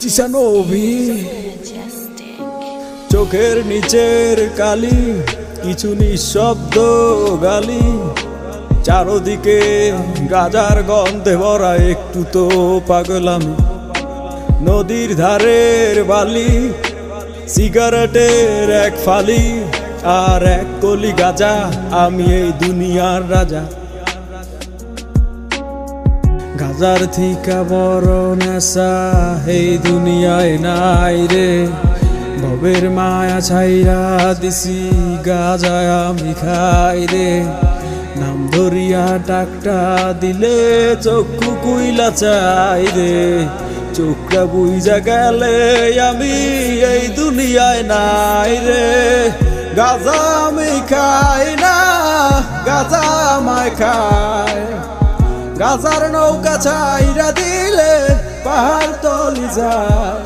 চিসানোভি চোখের নিচের কালি কিছু নিঃশব্দ গালি চারদিকে গাজার গন্ধে ভরা একটু তো পাগল আমি নদীর ধারের বালি সিগারেটের এক ফালি আর এক কলি গাজা আমি এই দুনিয়ার রাজা গাজার থিকা বড় নেশা এই দুনিয়ায় নাই রে ভবের মায়া ছাইরা দিছি গাজায় আমি খাই রে নাম ধরিয়া টাকটা দিলে চক্ষু কুইলা চাই রে চোখটা বুইজা গেলে আমি এই দুনিয়ায় নাই রে গাজা আমি খাই না গাজা আমায় খায় গাজার নৌকা ছাইরা দিলে পাহাড় তলি যায়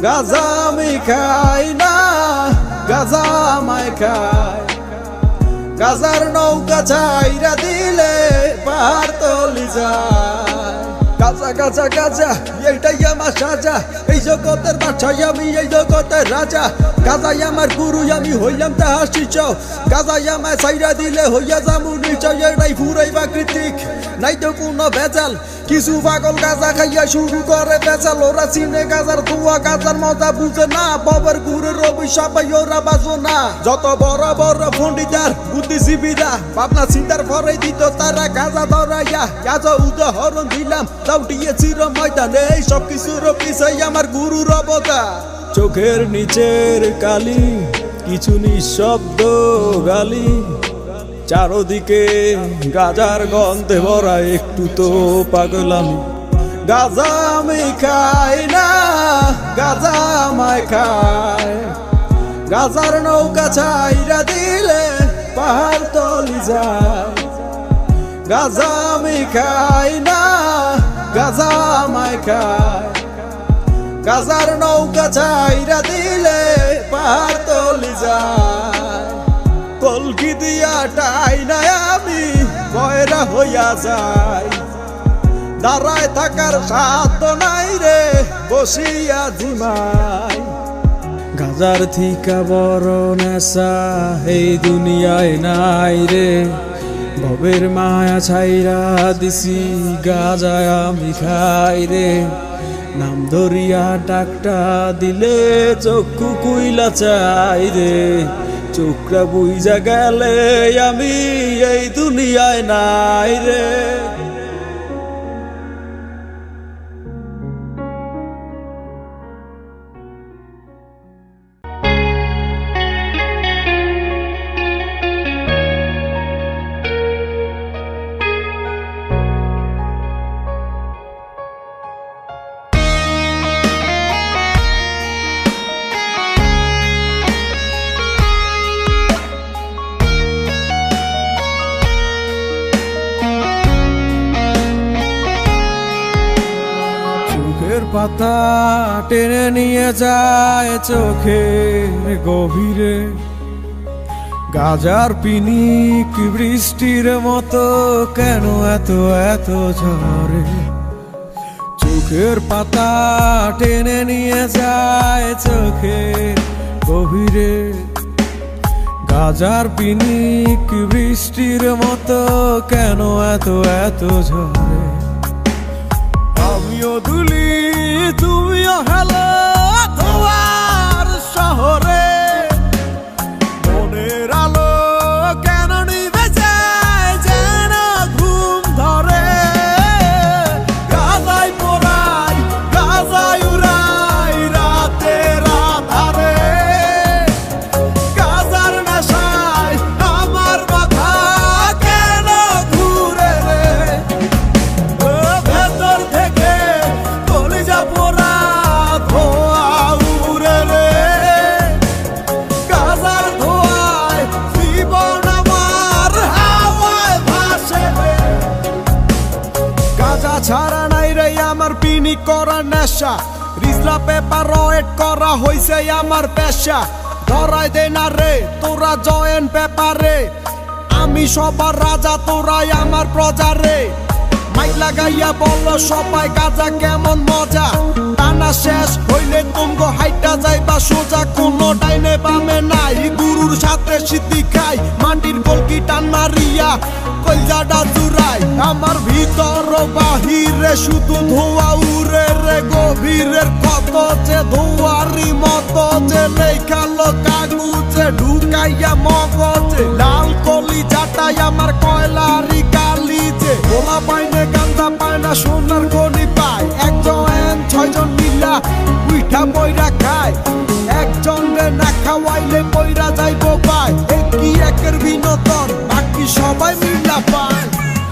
গাজা আমি খাই না গাজা আমায় খায় গাজার নৌকা ছাইরা দিলে পাহাড় তলি যায় গাজা গাজা গাজা এইটাই আমার সাজা এই জগতের বাদশাহ আমি এই জগতের রাজা গাজাই আমার গুরু আমি হইলাম তাহার শিষ্য গাজাই আমায় ছাইরা দিলে হইয়া যামু নিশ্চয় এটাই পুরাই প্রাকৃতিক নাই তো কোনো ভেজাল কিছু পাগল গাজা খাইয়া শুরু করে বেচাল ওরা চিনে গাজার ধোয়া গাজার মজা বুঝে না বাবার গুরুর অভিশাপাই ওরা বাজো না যত বড় বড় পণ্ডিতার বুদ্ধিজীবীরা ভাবনা চিন্তার পরে দিত তারা গাজা ধরাইয়া গাজা উদাহরণ দিলাম দাউটিয়ে চির ময়দানে এই সব কিছুর পিছাই আমার গুরুর অবদান চোখের নিচের কালি কিছু নিঃশব্দ গালি চারদিকে গাজার গন্ধে ভরা একটু তো পাগল আমি গাজা আমি খাই না গাজা আমায় খায় গাজার নৌকা ছাইরা দিলে পাহাড় তলি যায় গাজা আমি খাই না গাজা আমায় খায় গাজার নৌকা ছাইরা দিলে পাহাড় তলি যায় কলকি দিয়া টাই নাই আমি কয়রা হইয়া যাই দাঁড়ায় থাকার সাধ্য নাই রে বসিয়া ঝিমাই গাজার থিকা বড় নেশা এই দুনিয়ায় নাই রে ভবের মায়া ছাইরা দিছি গাজায় আমি খাই রে নাম ধরিয়া ডাকটা দিলে চক্ষু কুইলা চাই রে চোখটা বুইজা গেলে আমি এই দুনিয়ায় নাই রে পাতা টেনে নিয়ে যায় চোখের গভীরে গাজার পিনিক বৃষ্টির মতো কেন এত এত ঝরে চোখের পাতা টেনে নিয়ে যায় চোখের গভীরে গাজার পিনিক বৃষ্টির মতো কেন এত এত ঝরে আমিও দুলি তুমিও হেলো তোমার শহরে মনের আলো কেন নিভে যায় যেন ঘুম ধরে গাজায় পোড়াই গাজায় উড়াই রাতের আধারে গাজার নেশায় আমার মাথা কেন ঘুরে রে ভেতর থেকে কলিজা পোড়া ধোয়া উড়ে রে গাজার ধোয়ায় জীবন আমার হাওয়ায় ভাসে রে গাজা ছাড়া নাই রে আমার পিনিক করা নেশা রিজলা পেপার রয়েট করা হইছে আমার পেশা ধরাই দে না রে তোরা জয়েন পেপারে আমি সবার রাজা তোরাই আমার প্রজা রে মাইক লাগাইয়া বলো সবাই গাজা কেমন মজা টানা শেষ হইলে তুমগো হাইটা যাইবা সোজা কোনো ডাইনে বামে নাই গুরুর সাথে সিদ্ধি খাই মাটির কলকি টান মারিয়া কলজাটা জুড়াই আমার ভিতর বাহিরে শুধু ধোয়া উড়ে রে গভীরের কত যে ধোয়ারি মতো যে লেখালো কাগজে ঢুকাইয়া মগজে লাল কলি জাটাই আমার কয়লারি কালি যে গোলা পাইনে গান্দা পায় না সোনার খনি পায় একজন 6 জন মিলা উইঠা বইরা খায় একজন রে না খাওয়াইলে বইরা যাইব পায় একই একের বিনোদন বাকি সবাই মিলা পায়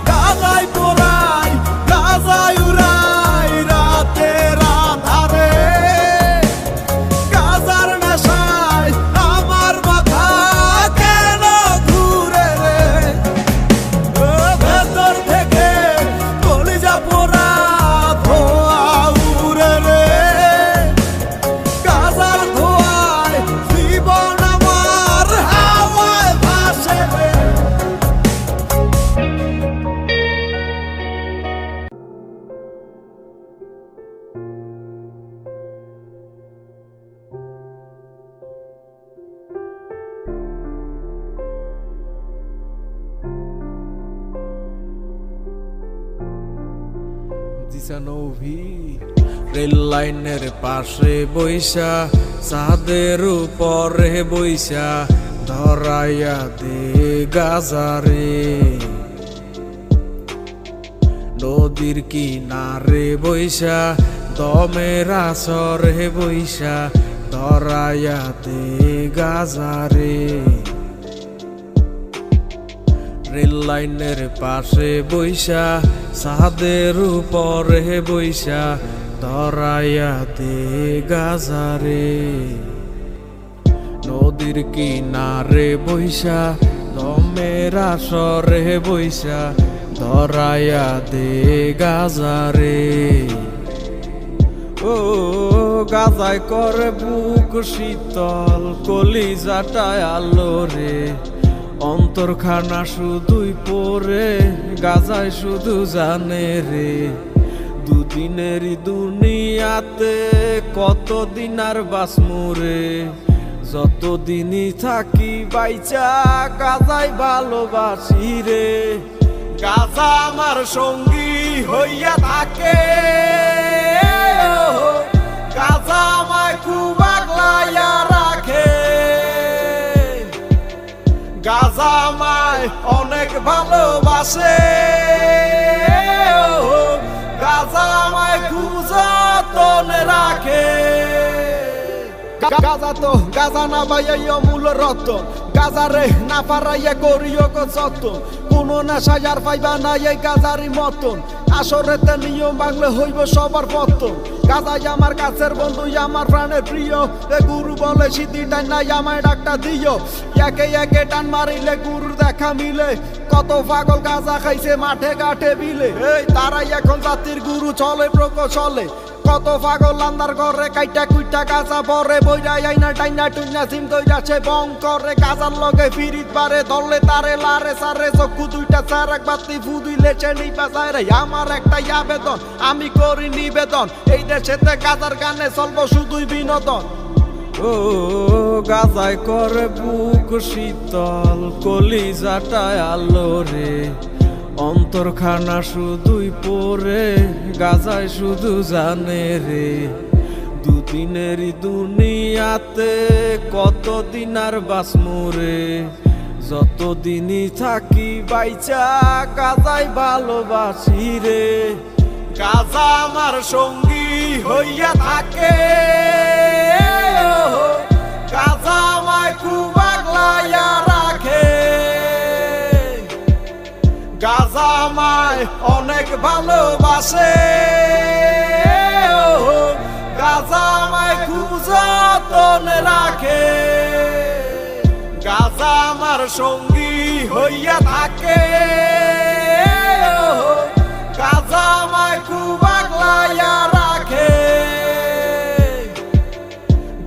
গাজাই পোড়াই গাজাই উড়াই রাতে রাধারে গাজার নেশায় আমার মাথা কেন ঘুরে রে ভেতর থেকে কলিজা পোড়া ধোয়া উড়ে রে গাজার ধোয়ায় জীবন আমার হাওয়ায় ভাসে রে রেল লাইনের পাশে বইসা চাঁদের উপরে বইসা ধরাইয়া দে গাজারে নদীর কিনারে বইসা দমের আসরে বইসা ধরাইয়া দে গাজারে রেল লাইনের পাশে বইসা চাঁদের উপরে বইসা ধরাইয়া দে গাজারে নদীর কিনারে বইসা দমের আসরে বইসা ধরাইয়া দে গাজারে ও গাজায় করে বুক শীতল কলিজাটায় আলো রে অন্তরখানা শুধুই পরে গাজায় শুধু জানে রে দুদিনেরই দুনিয়াতে কতদিন আর বাসমুরে যতদিনই থাকি বাইচা গাজায় ভালোবাসি রে গাজা আমার সঙ্গী হইয়া থাকে গাজা আমায় খুব আগলাইয়া রাখে গাজা আমায় অনেক ভালোবাসে গাজা আমায় খুব যতনে রাখে গাজা তো গাজা না বাইয়া মূল রতন গাজা রে না পারাইয়া করিও যতন কোনো নেশা আর পাইবা না এই গাজারি মতন আসরেতে নিয়ম বাংলা হইব সবার পতন গাজাই আমার কাছের বন্ধু আমার প্রাণের প্রিয় এ গুরু বলে সিদ্ধি টান নাই আমায় ডাকটা দিও একে একে টান মারিলে গুরুর দেখা মিলে কত পাগল গাজা খাইছে মাঠে ঘাটে বিলে এই তারাই এখন জাতির গুরু চলে প্রকৌশলে কত পাগল আন্দার ঘরে কাইটা কুইটা গাজা পরে বইরা আইনা টাইনা টুইনা সিম কইরাছে বং করে গাজার লগে ফিরিত পারে দলে তারে লারে সারে চক্ষু দুইটা চারাক বাতি ফুদিলে চেনি বাজারে আমার একটাই আবেদন আমি করি নিবেদন এই দেশেতে গাজার গানে চলবো শুধুই বিনোদন ও গাজায় করে বুক শীতল কলিজাটায় আলো রে অন্তরখানা শুধুই পরে গাজায় শুধু জানে রে দুদিনেরই দুনিয়াতে কতদিন আর বাসমুরে যতদিনই থাকি বাইচা গাজায় ভালোবাসি রে গাজা আমার সঙ্গী হইয়া থাকে গাজা আমায় খুব আগলাইয়া রাখে গাজা আমায় অনেক ভালোবাসে গাজা আমায় খুব যতনে রাখে গাজা আমার সঙ্গী হইয়া থাকে গাজা আমায় খুব আগলাইয়া রাখে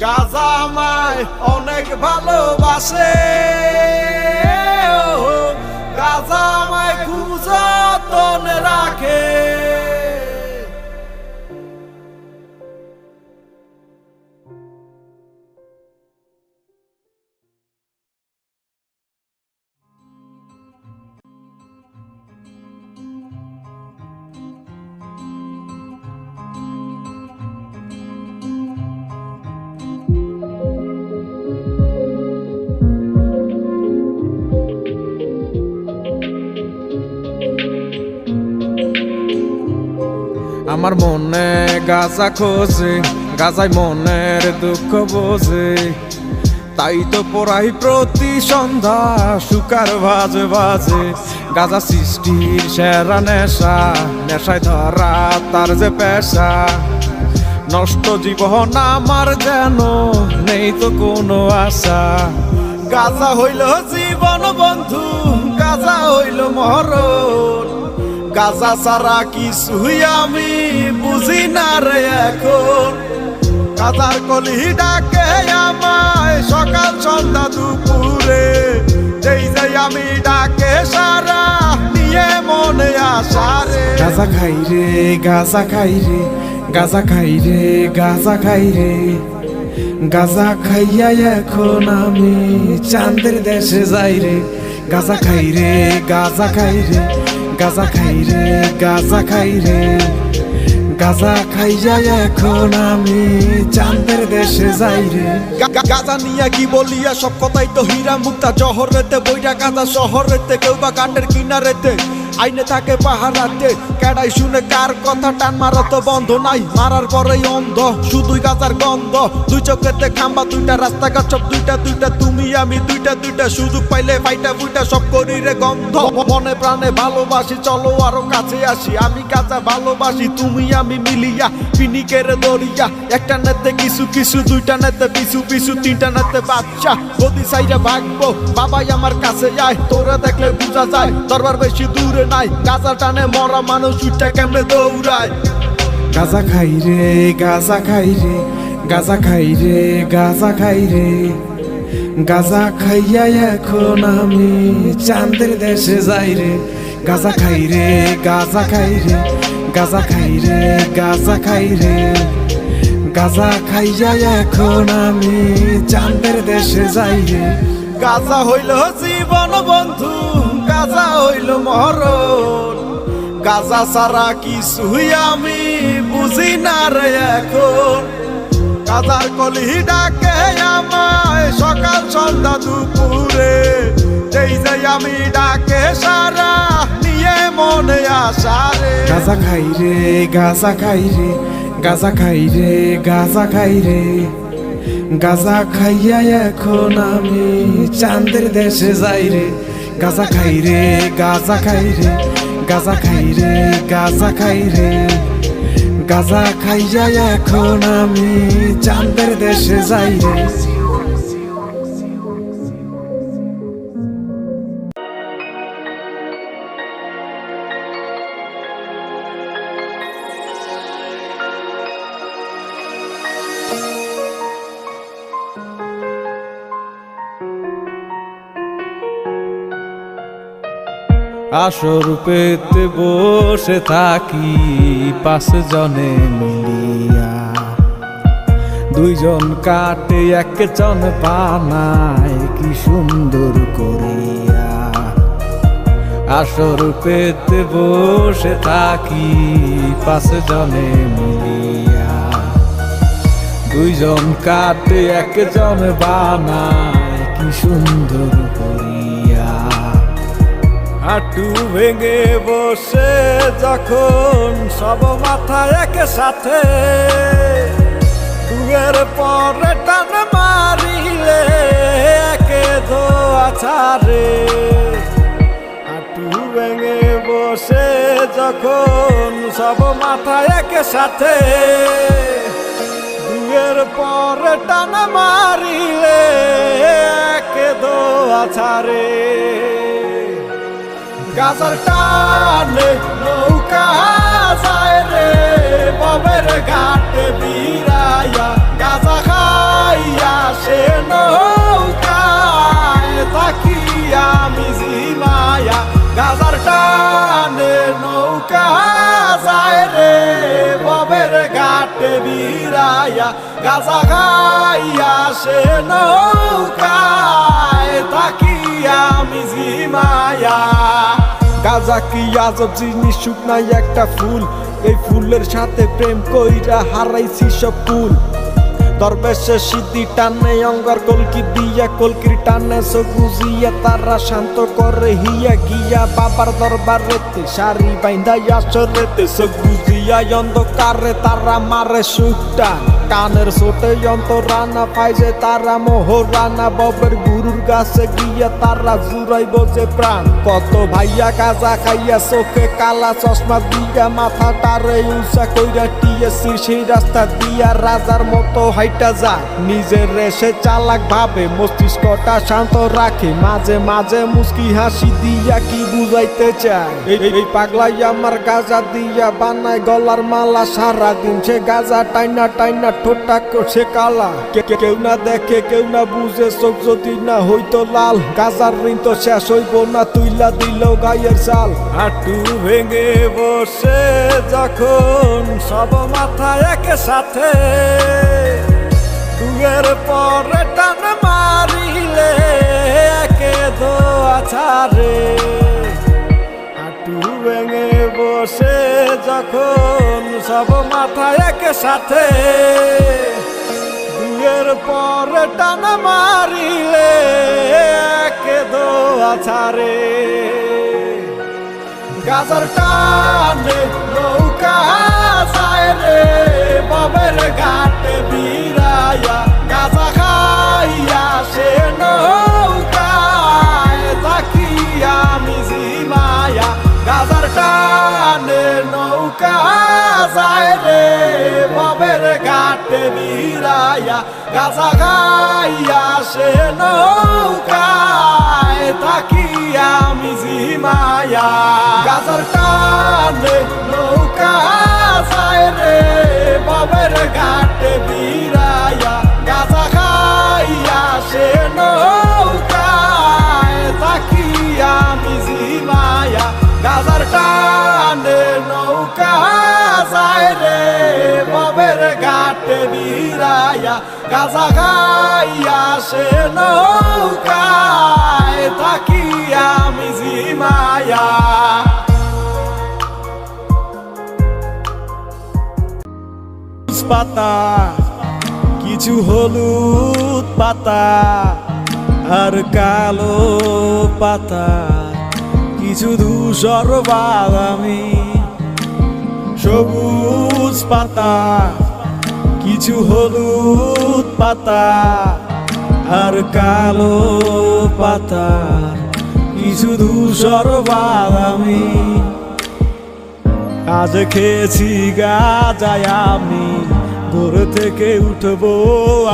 গাজা আমায় অনেক ভালোবাসে গাজা আমায় খুব যতনে রাখে। আমার মনে গাজা খোঁজে, গাজায় মনের দুঃখ বোঝে, তাই তো পড়াই প্রতি সন্ধ্যা সুকার বাজে বাজে। গাজা সৃষ্টির সেরা নেশা, নেশায় ধরা তার যে পেশা। নষ্ট জীবন আমার যেন নেই তো কোনো আশা। গাজা হইল জীবন বন্ধু, গাজা হইল মরণ, গাজা ছাড়া কিছুই আমি বুঝি না রে এখন। গাজার কলি ডাকে আমায় সকাল সন্ধ্যা দুপুরে, যেই যাই আমি ডাকে সারা নিয়ে মনে আশা রে। গাজা খাই রে, গাজা খাই রে, গাজা খাই রে, গাজা খাই রে। গাজা খাইয়া এখন আমি চাঁদের দেশে যাই রে। গাজা খাই রে, গাজা খাই রে, গাজা খাই রে, গাজা খাই রে। গাজা খাইয়া এখন আমি চাঁদের দেশে যাই রে। গাজা নিয়ে কি বলিয়া সব কথাই তো হীরা মুক্তা। জহর রেতে বইটা গাজা শহর রেতে, কেউ বা কাণ্ডের কিনারেতে আইনে থাকে পাহারাতে। কেডাই শুনে কার কথা, টান মারা তো বন্ধ নাই, মারার পরেই অন্ধ শুধুই গাজার গন্ধ। দুই চোখেতে খাম্বা দুইটা, রাস্তাঘাট সব দুইটা দুইটা, তুমি আমি দুইটা দুইটা। সুযোগ পাইলে ফাইটা ফুইটা সব করি রে গন্ধ। মনে প্রাণে ভালোবাসি, চলো আরো কাছে আসি। আমি গাজা ভালোবাসি, তুমি আমি মিলিয়া পিনিকের দরিয়া। একটা নেতে কিছু কিছু, দুইটা নেতে পিছু পিছু, তিনটা নেতে বাচ্চা। গদি সাইডে ভাগবো, বাবাই আমার কাছে যায়, তোরা দেখলে বুঝা যায় দরবার বেশি দূরে নাই। গাজা টানে মরা মানুষ উঠে কেমনে দৌড়ায়। গাজা খাই রে, গাজা খাই রে, গাজা খাই রে, গাজা খাই রে। গাজা খাইয়া এখন আমি চাঁদের দেশে যাই রে। গাজা খাই রে, গাজা খাই রে, গাজা খাই রে, গাজা খাই রে। গাজা খাইয়া এখন আমি চাঁদের দেশে যাই রে। গাজা হইল জীবন বন্ধু, গাজা হইল মরণ, গাজা ছাড়া কিছুই আমি বুঝি না রে এখন। গাজার কলি ডাকে আমায় সকাল সন্ধ্যা দুপুরে, যেই যাই আমি ডাকে সারা নিয়ে মনে আশা রে। গাজা খাই রে, গাজা খাই রে, গাজা খাই রে, গাজা খাই রে। গাজা খাইয়া এখন আমি চাঁদের দেশে যাই রে। গাজা খাই রে, গাজা খাই রে, গাজা খাই রে, গাজা খাই রে। গাজা খাইয়া এখন আমি চাঁদের দেশে যাই রে। আসর পেতে বসে থাকি পাঁচ জনে মিলিয়া, দুইজন কাটে একজন বানায় কি সুন্দর করিয়া। আসর পেতে বসে থাকি পাঁচ জনে মিলিয়া, দুইজন কাটে একজন বানায় কি সুন্দর করিয়া। হাঁটু ভেঙে বসে যখন সব মাথা একসাথে, দুয়ের পরে টান মারিলে একে ধোয়া ছাড়ে। হাঁটু ভেঙে বসে যখন সব মাথা একসাথে, দুয়ের পরে টান মারিলে একে ধোয়া ছাড়ে। গাজার টানে নৌকা যায় রে ববের ঘাটে বিরাইয়া, গাজা খাইয়া সে নৌকায় থাকি আমি জিমায়া। গাজার টানে নৌকা যায় রে ববের ঘাটে বিরাইয়া, গাজা খাইয়া সে নৌকায় থাকি আমি জিমায়া। গাজা কি আজব জিনিস, শুকনাই একটা ফুল, এই ফুলের সাথে প্রেম কইরা হারাইছি সব ফুল। দরবেশে সিদ্ধি টানে অঙ্গার কলকি দিয়া, কলকির টানে সগুজিয়া তারা শান্ত করে হিয়া গিয়া। বাবার দরবার রেতে শাড়ি বাইন্ধাই আসরেতে সগুজিয়া দুনিয়ায় অন্ধকারে তারা মারে সুটান কানের ছোটে রানা পাইছে তারা মোহরানা ববের গুরুর কাছে গিয়া তারা জুড়াইব যে প্রাণ কত ভাইয়া গাঁজা খাইয়া চোখে কালা চশমা দিয়া মাথা টারে উঁচা কইরা টিএসির সেই রাস্তা দিয়া রাজার মতো হাইটা যায় নিজের রেশে চালাক ভাবে মস্তিষ্কটা শান্ত রাখে মাঝে মাঝে মুস্কি হাসি দিয়া কি বুঝাইতে চায় এই পাগলাই আমার গাঁজা দিয়া বানায় গলার মালা সারাদিন সে গাঁজা টাইনা টাইনা ঠোঁটা করছে কালা কেউ না দেখে কেউ না বুঝে চোখ যদি না হইতো লাল গাজার ঋণ তো শেষ হইব না তুইলা দিল গায়ের চাল হাঁটু ভেঙে বসে যখন সব মাথা একে সাথে দুয়ের পরে টান মারিলে একে দোয়া ছাড়ে হাঁটু ভেঙে বসে যখন সব মাথা একে সাথে দুয়ের পরে টান মারিলে একে দোয়া ছাড়ে গাজার টানে নৌকা যায় রে বাবের ঘাটে বিরায়া গাজা খাইয়া সে নৌকায় তাকি আমি জিমায়া গাজার টানে নৌকা যায় রে বাবের ঘাটে বিরায়া গাজা খাইয়া সে নৌকায় তাকি আমি জিমায়া গাজার টানে নৌকা যায় রে বাবের ঘাটে বিরায়া গাজা খাইয়া সে নৌকায় তাকি আমি জিমায়া গাজার টানে নৌকা যায় রে বাবের ঘাটে বিরায়া গাজা খাইয়া সে নৌকায় থাকি আমি জিমায়া পাতা কিছু হলুদ পাতা আর কালো পাতা কিছু ধূসর বাদামি সবুজ পাতা কিছু হলুদ পাতা আর কালো পাতা কিছু ধূসর বাদামি আজ খেয়েছি গাঁজায় আমি ভোর থেকে উঠবো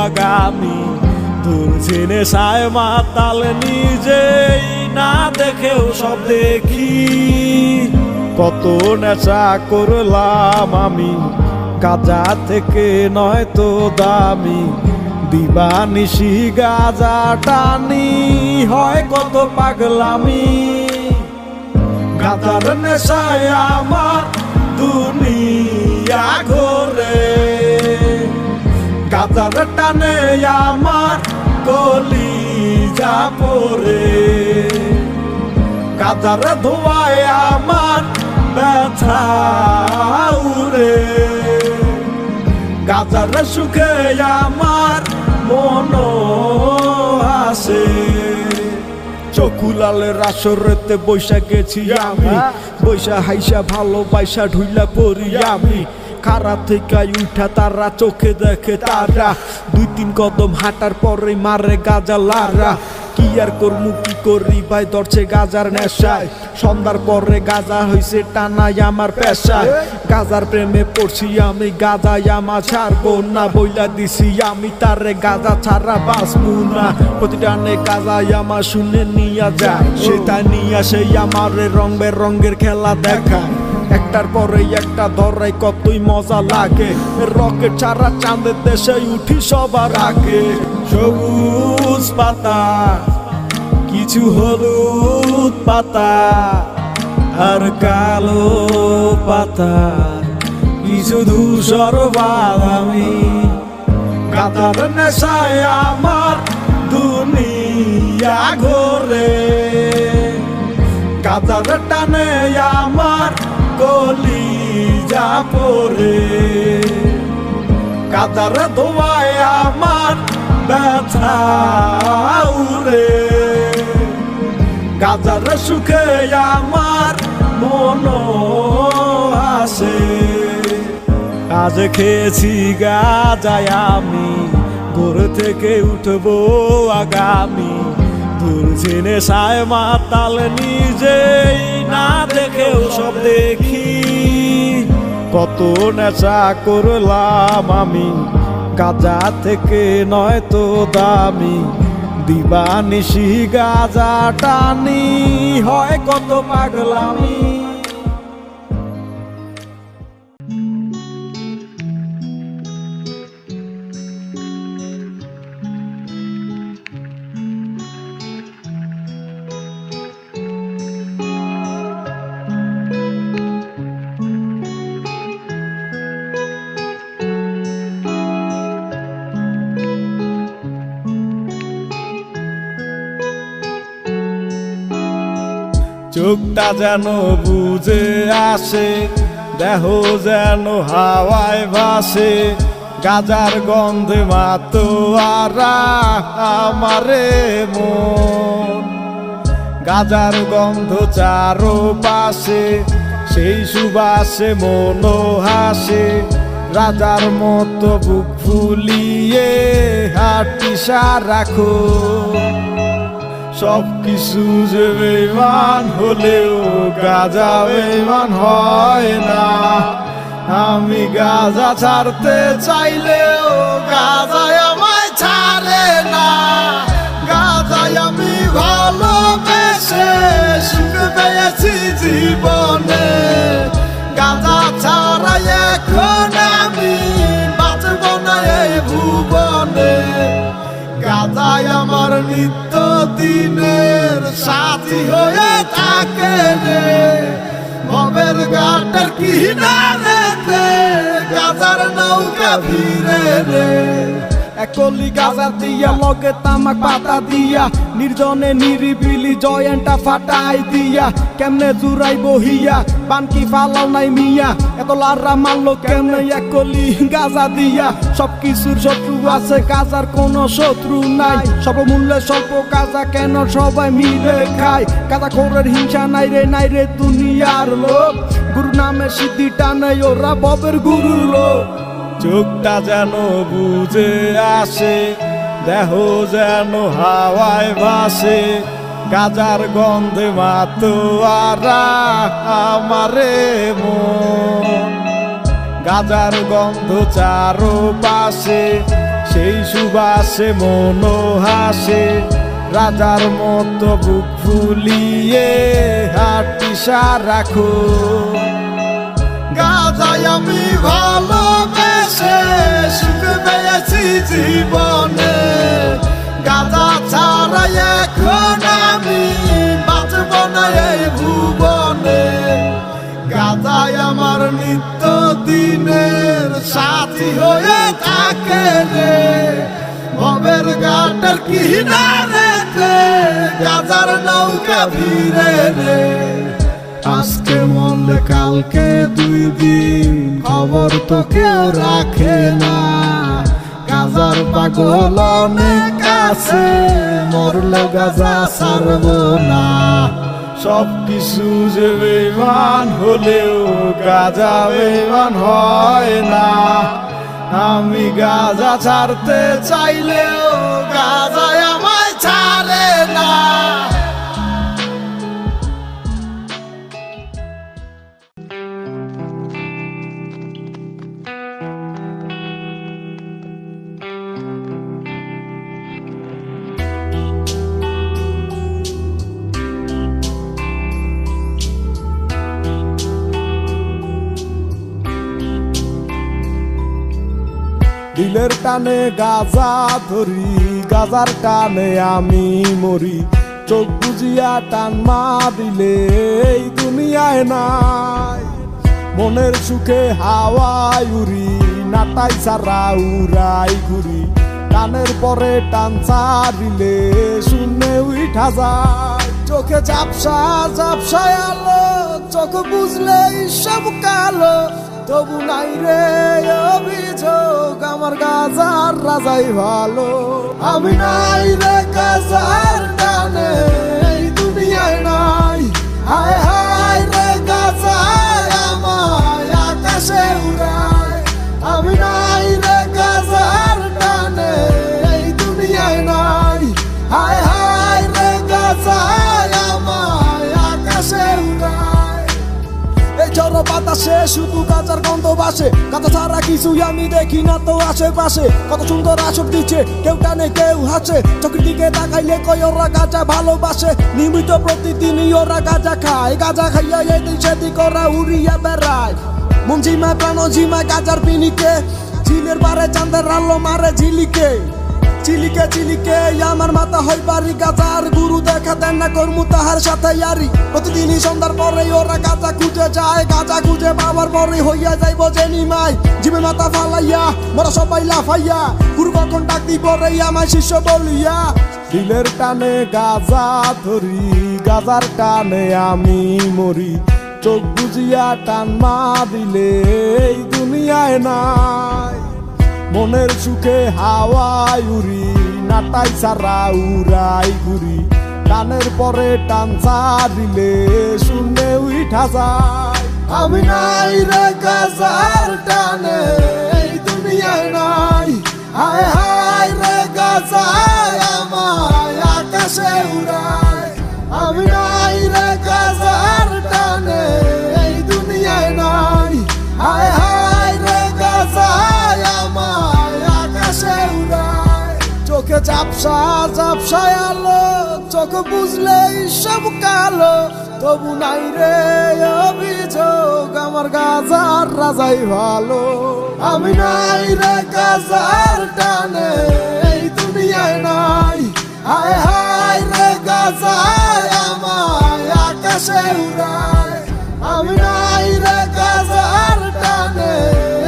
আগামী দূর জেনে সায় মাতাল নিজেই না দেখেও সব দেখি কত নেশা করলাম আমি গাঁজা থেকে নয় তো দামি দিবানিশি গাঁজা টানি হয় কত পাগলামি গাঁজার নেশায় আমার দুনিয়া ঘোরে গাঁজার টানে আমার কলিজা পড়ে গাঁজার ধোয়ায় আমার ব্যথা উড়ে গাঁজার সুখে আমার মন আসে চকুলালের আসরেতে বৈশা গেছি আমি বৈশা হাইসা ভালোবাসা ঢুইলা পড়ি আমি খারা থেকে উঠা তারা চোখে দেখে তারা দুই তিন কদম হাঁটার পরে মারে গাজা লারা কি আর করমু কি করি ভাই ধরছে গাজার নেশায় সন্ধ্যার পরে গাজা হইছে টানাই আমার পেশায় গাজার প্রেমে পড়ছি আমি গাজায় আমার ছাড়বো না বইলা দিছি আমি তারে গাজা ছাড়া বাঁচবো না প্রতিটানে গাজায় আমার শুনে নিয়া যায় সেটা নিয়া সেই আমার রং বেরঙের খেলা দেখায় একটার পরে একটা ধরাই কতই মজা লাগে রকেট ছাড়া চাঁদের দেশে উঠি সবার আগে সবুজ পাতা কিছু হলুদ পাতা আর কালো পাতা কিছু ধূসর বাদামি গাঁজার নেশায় আমার দুনিয়া ঘোরে গাঁজার টানে আমার কলিজা পড়ে গাঁজার ধোয়ায় আমার ব্যথা উড়ে গাঁজার সুখে আমার মন আসে আজ খেয়েছি গাঁজায় আমি, ঘর থেকে উঠবো আগামী। ধরছি নেশায় মাতাল নিজেই না দেখেও সব দেখি। কত নেশা করলাম আমি, গাঁজা থেকে নয় তো দামি। দিবানিশি গাঁজা টানি, হয় কত পাগলামি। চোখটা যেন বুঝে আসে, দেহ যেন হাওয়ায় ভাসে। গাজার গন্ধে মাতোয়ারা আমারে মন। গাজার গন্ধ চারো পাশে, সেই সুবাসে মনো হাসে। রাজার মতো বুক ফুলিয়ে হাঁটি সারাখো। সব কিছু যে বেঈমান হলেও গাঁজা বেঈমান হয় না। আমি গাঁজা ছাড়তে চাইলেও গাঁজায় আমায় ছাড়ে না। গাঁজায় আমি ভালোবেসে সুখ পেয়েছি জীবনে। গাঁজা ছাড়া এখন আমি বাঁচব না এই ভুবনে। গাঁজায় আমার নিত্য দিনের সাথী হয়ে থাকে রে। ভবের ঘাটের কিনারেতে গাঁজার নৌকা ভিড়ে রে। একলি গাঁজা দিয়া লগে তামাক পাতা দিয়া, নির্জনে নিরিবিলি জয়েন্টটা ফাটাই দিয়া। কেমনে জুড়াই বহিয়া বানকি ফালাও নাই মিয়া, এত লাররা মারলো কেমনে একলি গাঁজা দিয়া। সব কিছুর শত্রু আছে, গাঁজার কোনো শত্রু নাই। সর্বমূল্যে স্বল্প গাঁজা কেন সবাই মিলে খায়। গাঁজা খোরের হিংসা নাই রে, নাই রে দুনিয়ার লোক। গুরু নামে সিদ্ধি টানে ওরা ববের গুরুর লোক। চোখটা যেন বুঝে আসে, দেহ যেন হাওয়ায় ভাসে। গাজার গন্ধে মাতোয়ারা আমারে মন। গাজার গন্ধ চারো পাশে, সেই সুবাসে মনো হাসে। রাজার মতো বুক ফুলিয়ে হাঁটি সারাখো। গাঁজায় আমি ভালোবেসে সুখ পেয়েছি জীবনে। গাঁজা ছাড়া এখন আমি বাঁচব না এই ভুবনে। গাঁজায় আমার নিত্য দিনের সাথী হয়ে থাকে রে। ভবের ঘাটের কিনারেতে গাঁজার নৌকা ভিড়ে রে। আজকে মরলে কালকে 2 দিন, খবর তো কেউ রাখে না। গাঁজার পাগল অনেক আছে, মরলে গাঁজা ছাড়ব না। সব কিছু যে বেঈমান হলেও গাঁজা বেঈমান হয় না। আমি গাঁজা ছাড়তে চাইলেও গাঁজায় আমায় ছাড়ে না। দিলের টানে গাঁজা ধরি, গাঁজার টানে আমি মরি। চোখ বুঝিয়া টান মারিলে এই দুনিয়ায় নাই। মনের সুখে হাওয়ায় উড়ি, নাটাই সারা উড়াই ঘুরি। টানের পরে টান ছাড়িলে শূন্যে উঠা যায়। চোখে ঝাপসা ঝাপসায় আলো, চোখ বুঝলে সব কালো। তবু নাই রে অভিযোগ, আমার গাঁজার রাজাই ভালো। আমি নাই রে গাঁজার টানে এই দুনিয়ায় নাই। হায় হায় রে গাঁজায় আমায় আকাশে উড়ায়। শুধু গাজার গন্ধ বাসে, গাজা ছাড়া কিছুই আমি দেখি না তো আশেপাশে। কত সুন্দর আসর দিচ্ছে, কেউ টানে কেউ হাসে, চোখের দিকে তাকাইলে কই ওরা গাজা ভালোবাসে। নিয়মিত প্রতিদিনই ওরা গাজা খায়, গাজা খাইয়া এদিক সেদিক ওরা উড়িয়া বেড়ায়। মন ঝিমায় প্রাণ ঝিমায় গাজার পিনিকে, ঝিলের পারে চাঁদের আলো মারে ঝিলিকে। চিলিকে চিলিকে আমার মাথা হয় বাড়ি, গাজার গুরু দেখা দেন না কর্মু তাহার সাথে ইয়ারি। প্রতিদিনই সন্ধ্যার পরে ওরা গাজা খুঁজে যায়, গাজা খুঁজে পাওয়ার পরে হইয়া যাইব জেনিমাই। জিমে মাথা ফালাইয়া মোরা সবাই লাফাইয়া, গুরু কখন ডাক দিব রে আমায় শিষ্য বলিয়া। দিলের টানে গাজা ধরি, গাজার টানে আমি মরি, চোখ বুঝিয়া টান মা দিলে এই দুনিয়ায় নাই। মনের সুখে হাওয়ায় উড়ি, নাটাই সারা উড়াই ঘুরি, টানের পরে টান দিলে শূন্যে উঠা যায়। আমি নাই রে গাজার টানে এই দুনিয়ায় নাই, হায় হায় রে গাজায় আমায় আকাশে উড়ায়। আমি নাই রে গাজার টানে এই দুনিয়ায় নাই, হায় হায় রে গাজায় আমায় আকাশে উড়ায়। চোখে ঝাপসা ঝাপসায় আলো, চোখ বুঝলেই সব কালো, তবু নাই রে অভিযোগ আমার গাজার রাজাই ভালো। আমি নাই রে গাজার টানে এই দুনিয়ায় নাই, হায় হায় রে গাজায় আমায় আকাশে উড়ায়। আমি নাই রে গাজার টানে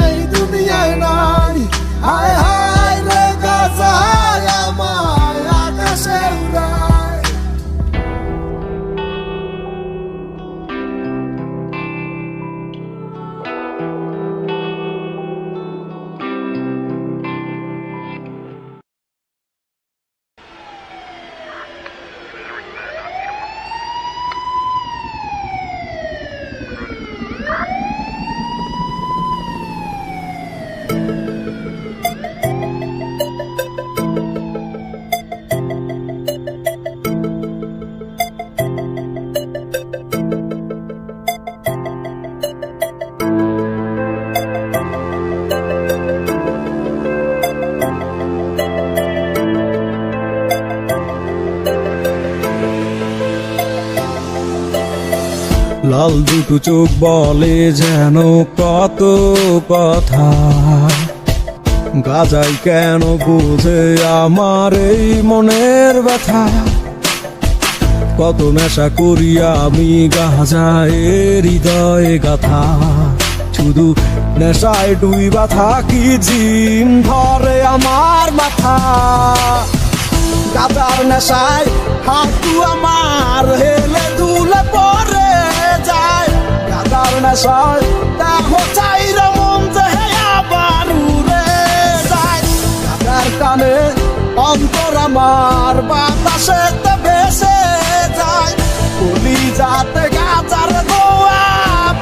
এই দুনিয়ায় নাই, হায় হায় রে গাজায় আমায় আকাশে উড়ায়। লাল দুটো চোখ বলে যেন কত কথা, গাজাই কেন বোঝে আমার এই মনের ব্যথা। কত নেশা করি আমি গাজায়ের হৃদয়ে গাথা, শুধু নেশায় ডুইবা থাকি জিম ধরে আমার মাথা। গাজার নেশায় হাঁটু আমার হেলে দুলে পরে যায়, গাজার নেশায় দেহ চাইর মন যে আবার উড়ে যায়। গাজার টানে অন্তর আমার বাতাসেতে ভেসে যায়, কলিজাতে গাজার দোয়া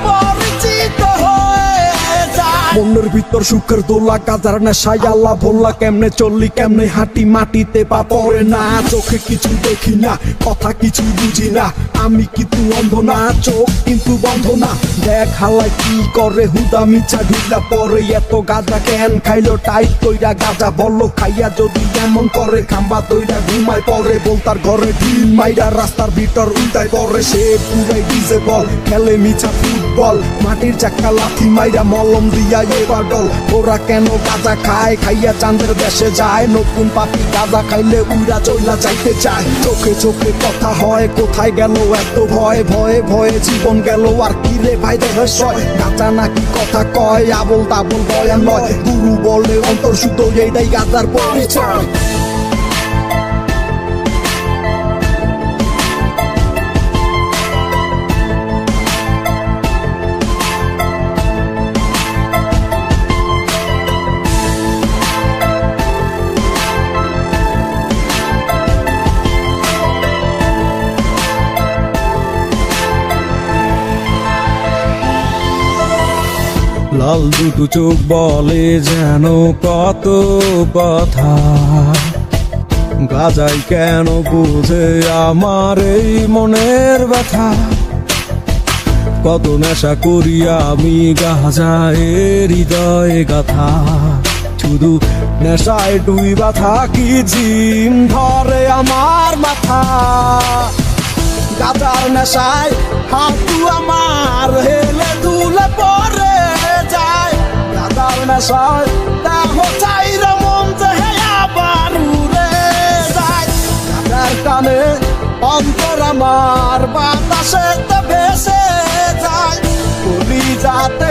পরিচিত হয়ে যায়। মনের ভিতর সুখের দোলা, গাজার নেশায় আল্লাহ ভোলা। কেমনে চললি কেমনে হাঁটি মাটিতে পা পড়ে না, চোখে কিছু দেখি না, কথা কিছু বুঝি না। আমি কিন্তু অন্ধ না, চোখ কিন্তু বন্ধ না। দেখ হালাই কি করে হুদা মিছা ঢিলা পরে, এত গাজা কেন খাইলো টাইট কইরা গাজা বললো খাইয়া যদি এমন করে খাম্বা তৈরা ঘুমায় পরে। বলতার ঘরে ঢিল মাইরা রাস্তার ভিতর উল্টায় পরে, সে পুরাই ডিজে বল খেলে মিছা ফুটবল, মাটির চাক্কা লাথি মাইরা মলম দিয়া এবার ডল। ওরা কেন গাজা খায় খাইয়া চাঁদের দেশে যায়, নতুন পাপি গাজা খাইলে উইরা চইলা যাইতে চায়। চোখে চোখে কথা হয়, কোথায় গেল এত ভয়, ভয়ে ভয়ে জীবন গেল আর কি রে ভাই রহস্যয়। গাজা নাকি কথা কয়, আবল তাবল বয়ান নয়, গুরু বলে অন্তর শুদ্ধ এইটাই গাজার পরিচয়। লাল দুটো চোখ বলে যেন কত কথা, গাজাই কেন বোঝে আমার এই মনের ব্যথা। কত নেশা করিয়া আমি গাঁজায় হৃদয়ে গাথা শুধু নেশায় ডুইবা থাকি জিম ধরে আমার মাথা গাজার নেশায় হাতু আমার হেলে দুলে পরে যায় গাজার নেশায় দেহ চাইরা মন যে আবার উড়ে যায় গাজার টানে অন্তর আমার বাতাসে ভেসে যায় কলি যাতে